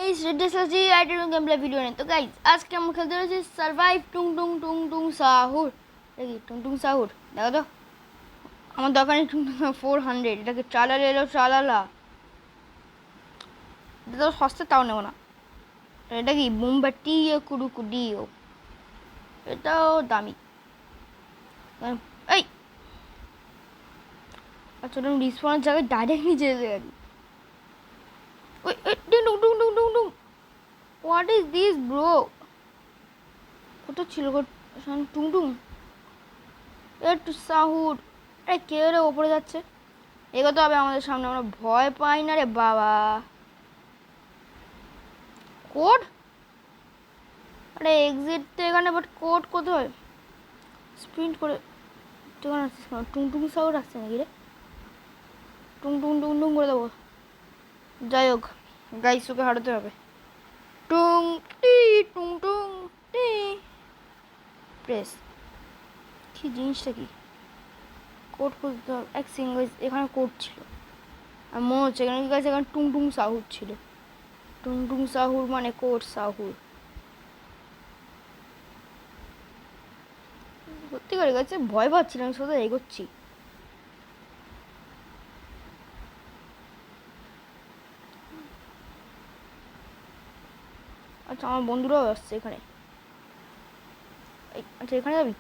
এই শ্রদ্ধা item gameplay video নেই তো গাইজ আজকে আমরা খেলতে রয়েছি সার্ভাইভ টুং টুং টুং টুং সাহুর। দেখি টুং টুং সাহুর দেখো তো আমার দোকানে টুং টুং 400 এটাকে চালালে এলো চালালা, এটা তো সস্তা তাও নেবো না। এটা কি মোমবাতি কুড়ু কুডিও, এটাও দামি। এই আচ্ছা তুমি রিসপনের জায়গায় ডাইরেক্ট নিচে যেতে গেছি। ওই টুং টুং টুং টুং টুং হোয়াট ইজ দিস ব্রো? কত ছিল টুং টুং একটু সাহুর। আরে কে রে ওপরে যাচ্ছে? এগোতে হবে আমাদের সামনে, আমরা ভয় পাই না রে বাবা। কোড? আরে এক্সিট তো এখানে, বাট কোড কোথায়? স্প্রিন্ট করে তুই আসছিস কেন? টুং টুং সাউন্ড আসছে নাকি রে? টুং টুং টুং টুং করে দেবো। যাই হোক গাইস, ওকে হারাতে হবে। টুং টি টুং টুং টি প্রেস। কি জিনিসটা কি? কোড খুলতে হবে এক সিঙ্গল। এখানে কোড ছিল আর মনে হচ্ছে এখানে গাইস এখানে টুং টুং সাহুর ছিল। টুং টুং সাহুর মানে কোড সাহুর। সত্যি করে গেছে, ভয় পাচ্ছিলাম, শুধু এগোচ্ছি। আচ্ছা আমার বন্ধুরাও আসছে এখানে। আচ্ছা এখানে যাবি?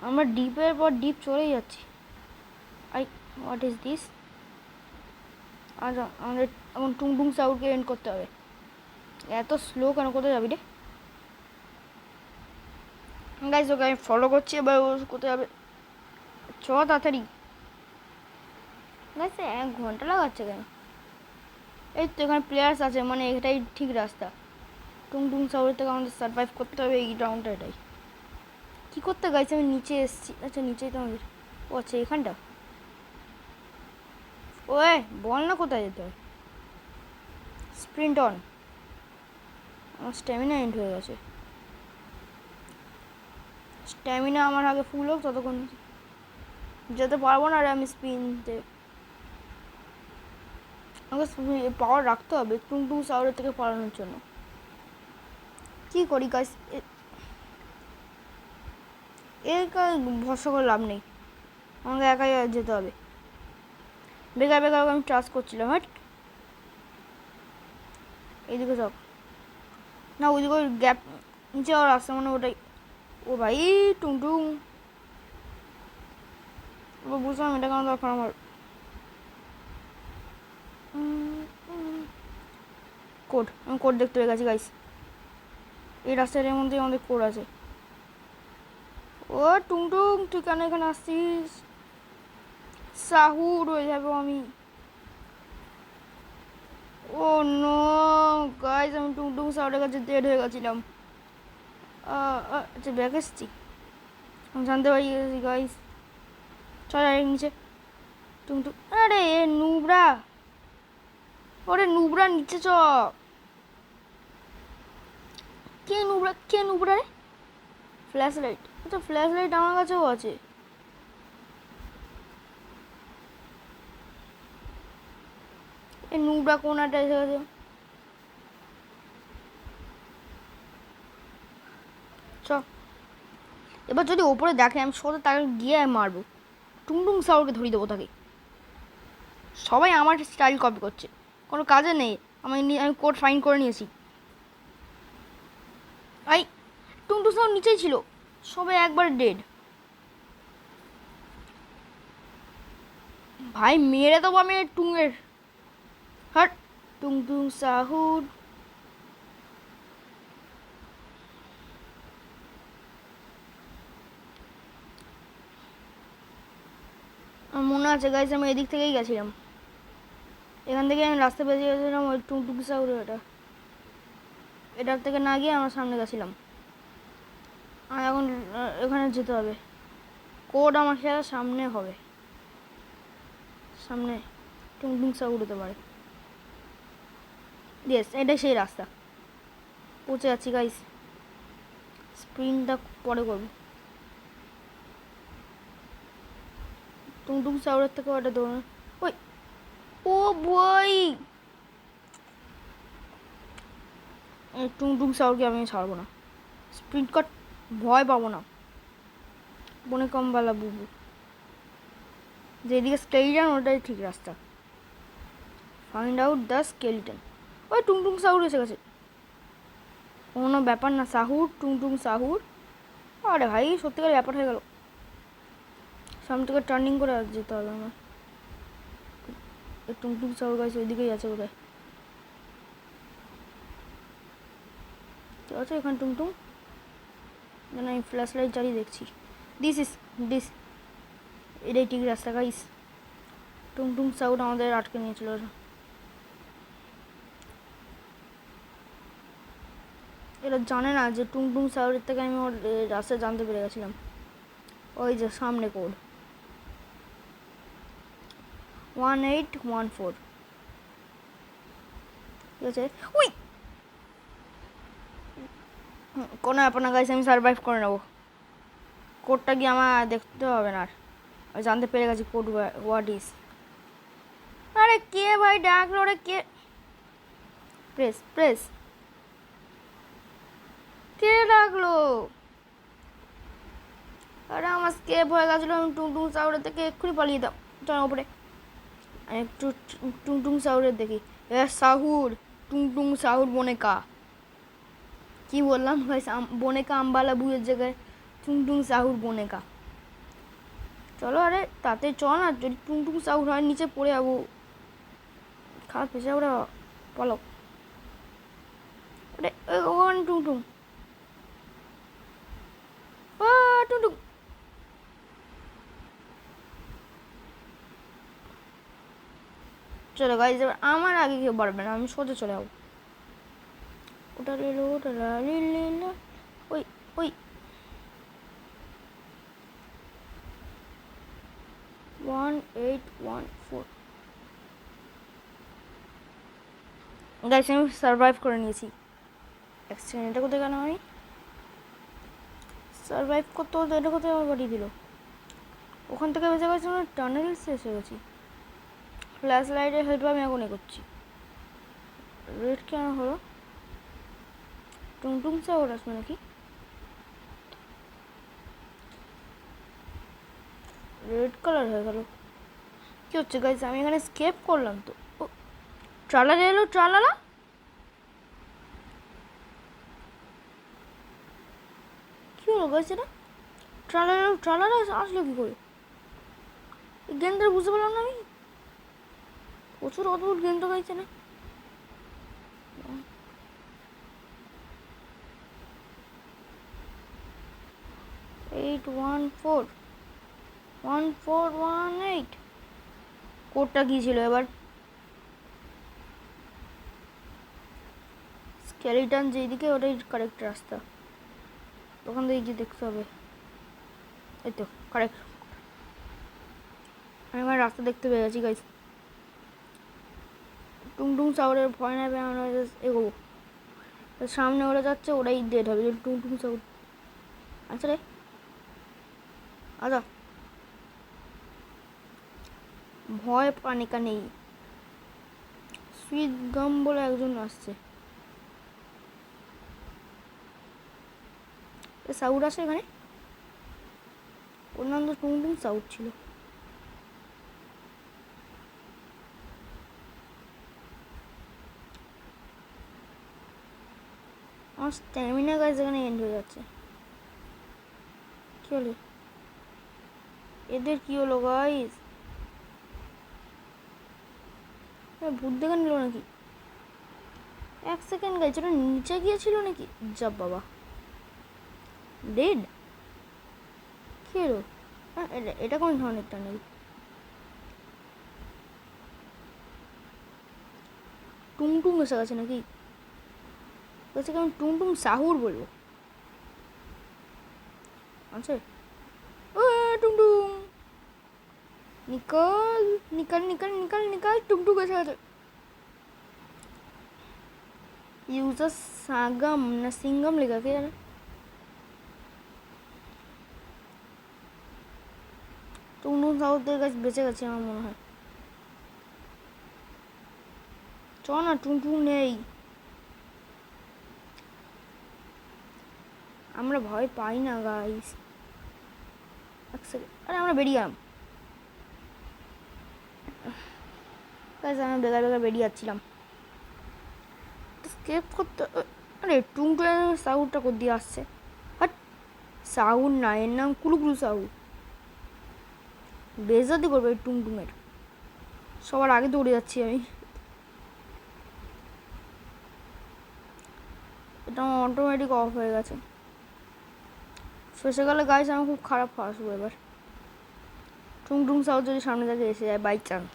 আমরা ডিপের পর ডিপ চলেই যাচ্ছি। I what is this? আচ্ছা আমাদের এখন টুং টুং সাউন্ডকে এন্ড করতে হবে। এত স্লো কেন? কোথায় যাবি রে? গাইজ ওকে আমি ফলো করছি, এবার ও কোথায় যাবে? চ তাড়াতাড়ি। গাইজ 1 ঘন্টা লাগাচ্ছে কেন? এই তো এখানে প্লেয়ার্স আছে, মানে এটাই ঠিক রাস্তা। টুং টুং সাউন্ড থেকে আমাদের সার্ভাইভ করতে হবে এই রাউন্ডটা। এটাই কী করতে গাইছে? আমি নিচে এসেছি। আচ্ছা নিচেই তো আমাদের। ও আচ্ছা এখানটা। ওয়ে বল না কোথায় যেতে হয়? Sprint on. আমার স্ট্যামিনা এন্ড হয়ে গেছে। স্ট্যামিনা আমার আগে ফুল হোক ততক্ষণ যেতে পারবো না। আর আমি স্পিনতে আমাকে পাওয়ার রাখতে হবে টুং টুং সাউন্ডের থেকে পালানোর জন্য। কী করি গাইস? এর ভরসা করে লাভ নেই, আমাকে একাই যেতে হবে। বেকার বেকার আমি ট্রাস্ট করছিলাম। হ্যাঁ এইদিকে সব না, ওইদিকে ওই গ্যাপ নিচে আর আসছে মানে ওটাই। ও ভাই টুং টুং, বুঝলাম এটা কেন দরকার আমার। কোড, আমি কোড দেখতে পেয়ে গেছি গাইস। এই রাস্তাটার মধ্যেই আমাদের কোড আছে। ও টুং টুং তুই কেন এখানে আসছিস? সাহুর হয়ে যাবো আমি। ও নো গাইস, আমি টুং টুং সাউন্ডের কাছে ডেড হয়ে গেছিলাম। আচ্ছা ব্যাক এসছি, আমি জানতে পারি গেছি গাইস। চল নিচে। টুং টুং আরে নুবরা, ওরে নুবরা নিচে চ। কে নুবরা? কে নুবরা রে? Flash light? আচ্ছা ফ্ল্যাশ লাইট আমার কাছেও আছে। এই নুবরা কোনাটা এসে গেছে। চ এবার যদি ওপরে দেখে আমি সোজা তাকে গিয়ে মারবো। টুংটুং সাউন্ডকে ধরিয়ে দেবো তাকে। সবাই আমার স্টাইল কপি করছে, কোনো কাজে নেই। আমি কোড ফাইন করে নিয়েছি। আই টুংটুং সাউন্ড নিচেই ছিল, সবাই একবার ডেড। ভাই মেরে দেবো আমি টুংয়ের। হাট টুংটুং সাহুর। আমার মনে আছে গাইজ, আমি এদিক থেকেই গেছিলাম। এখান থেকে আমি রাস্তা বেঁচে গেছিলাম ওই টুংটুং সাহুর। এটার থেকে না গিয়ে আমরা সামনে গেছিলাম। আর এখন এখানে যেতে হবে। কোড আমার খেয়াল সামনে হবে, সামনে টুংটুং সাউ উঠতে পারে। ইয়েস এটাই সেই রাস্তা। পৌঁছে যাচ্ছি গাইস। স্প্রিন্টটা পরে করবো। টুংটুং সাউরের থেকে ওটা দৌড়ানো। ওই ও বই টুংটুং সাউরকে আমি ছাড়বো না, স্প্রিন্ট কাট ভয় পাবো না। বনে কমবালা বুবু, যেদিকে স্কেলিটন ওটাই ঠিক রাস্তা। Find out the skeleton. ওই টুংটুং সাউর এসে গেছে, কোনো ব্যাপার না। সাহুর, টুংটুং সাহুর। আরে ভাই সত্যিকার ব্যাপার হয়ে গেল। সামনে থেকে টার্নিং করে যেতে হবে আমার। টুংটুং সাউর গাছ ওইদিকেই আছে বোধহয়। ঠিক আছে এখানে টুংটুং, যেন আমি ফ্ল্যাশ লাইট চালিয়ে দেখছি। দিস এটাই ঠিক রাস্তা গাইস। টুংটুং সাউন্ড আমাদের আটকে নিয়েছিল। এরা জানে না যে টুংটুং সাউন্ডের থেকে আমি ওর রাস্তা জানতে পেরে গেছিলাম। ওই যে সামনে কোড 1814। ঠিক আছে, উই কোনো ব্যাপার না গাইস, আমি সার্ভাইভ করে নেবো। কোডটা গিয়ে আমার দেখতে হবে না, আর জানতে পেরে গেছি কোড হোয়াট ইজ। আরে কে ভাই ডাকলো রে, কে? প্রেস কে ডাকলো? আরে আমার স্কেপ হয়ে গেছিলো, আমি টুংটুং সাউরের থেকে এক্ষুনি পালিয়ে দাও। চল ওপরে আমি একটু টুংটুং সাউরের দেখি। এ সাহুর, টুংটুং সাহুর বনেকা। কি বললাম ভাই, বনেকা আম্বালা বুয়ের জায়গায় টুংটুং সাহুর বনেকা। চলো আরে তাতে চ না, যদি টুংটুং সাহুর হয় নিচে পড়ে যাবো। খারাপ পেয়েছে ওরা, বলো। আরে ওখানে টুংটুং, টুংটুং। চলো গাইজ, এবার আমার আগে কেউ পারবে না, আমি সোজা চলে যাবো। ওটা লেলো, ওটা লেলো। ওই ওই 1814। গাইস আমি সার্ভাইভ করে নিয়েছি। এটা কোথায় কেন আমি সার্ভাইভ করতে হতো? এটা কোথায় আমার বাড়ি দিল? ওখান থেকে বেঁচে গেছি, আমরা টানেলসে এসে গেছি। ফ্ল্যাশ লাইটের হেল্পে আমি এখন করছি। রেড কেন হলো? টুংটুং সাউন্ড আসবে নাকি? রেড কালার হয়ে গেল, কি হচ্ছে গাইস? আমি এখানে স্কেপ করলাম তো। ট্রালার এলো, ট্রালালা। কি হলো গাইস এটা? ট্রালার আসলো কি করে? গেমটা বুঝতে পারলাম না আমি। প্রচুর অদ্ভুত গেমটা গাইছে না। 814 কোডটা কি ছিল এবার? স্কেলিটন যেদিকে ওটাই কারেক্ট রাস্তা, ওখান থেকে গিয়ে দেখতে হবে। এই তো কারেক্ট, আমি আমার রাস্তা দেখতে পেয়ে গেছি গাইস। টুংটুং সাউরের ভয় না পেয়ে আমরা এগোবো। সামনে ওরা যাচ্ছে, ওরাই ডেড হবে। টুংটুং সাউর আচ্ছা রে, আচ্ছা ভয় পানিকা নেই। সুইট গাম বলে একজন আসছে। সাউর আসে এখানে, ওর নাম তো টুংটুং সাউর ছিল। আমার স্ট্যামিনা গাইজ এখানে এন্ড হয়ে যাচ্ছে। কি হলো এদের? কি হলো গাইজ? ভূত দেখে নিল নাকি? এক সেকেন্ড গাইজ, ওটা নিচে গিয়েছিল নাকি? যাব বাবা, ডেড। কি হলো? এটা কোন ধরনের টানেল? টুংটুং এসে গেছে নাকি? বলছে কেমন টুংটুং সাহুর বলবো? আচ্ছা ও টুংটুং নিকল নিকল নিকল নিকল নিকল। টুংটুং এসে গেছে। ইউজার সাগম না সিঙ্গম লেখা, কে জানে? টুংটুং সাউথের কাছে বেঁচে গেছে আমার মনে হয়। চ না, টুংটুং নেই। আমরা ভয় পাই না গাইস। এক সেকেন্ড, আরে আমরা বেরিয়ে গেলাম গাইস, আমি বেকার বেকার বেরিয়ে যাচ্ছিলাম স্কেপ করতে। আরে টুংটুং সাউন্ডটা কোথা দিয়ে আসছে? হাট, সাউন্ড না, এর নাম কুলুকুলু সাউন্ড। বেজাতি করবে এই টুংটুঙের। সবার আগে দৌড়ে যাচ্ছি আমি। এটা আমার অটোমেটিক অফ হয়ে গেছে। ফেসে গেলে গাইস আমি খুব খারাপ ফাঁসবো এবার। টুংটুং সাউন্ড যদি সামনে থেকে এসে যায় বাই চান্স,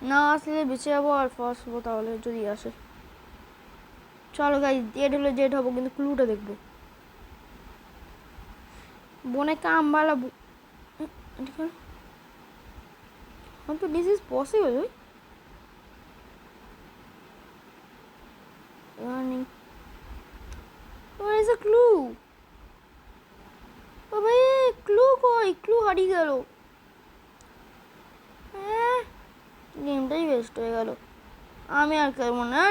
না আসলে বেঁচে যাবো আর ফাঁসবো তাহলে যদি আসে। চলো গাইস, জেড হলে জেড হবো, কিন্তু ক্লুটা দেখবো। বনে কামবালা তো this is possible. Warning. Where is a clue? ও ভাই, ক্লু কই? ক্লু হারিয়ে গেল। গেমটাই ওয়েস্ট হয়ে গেল। আমি আর খেলবো না।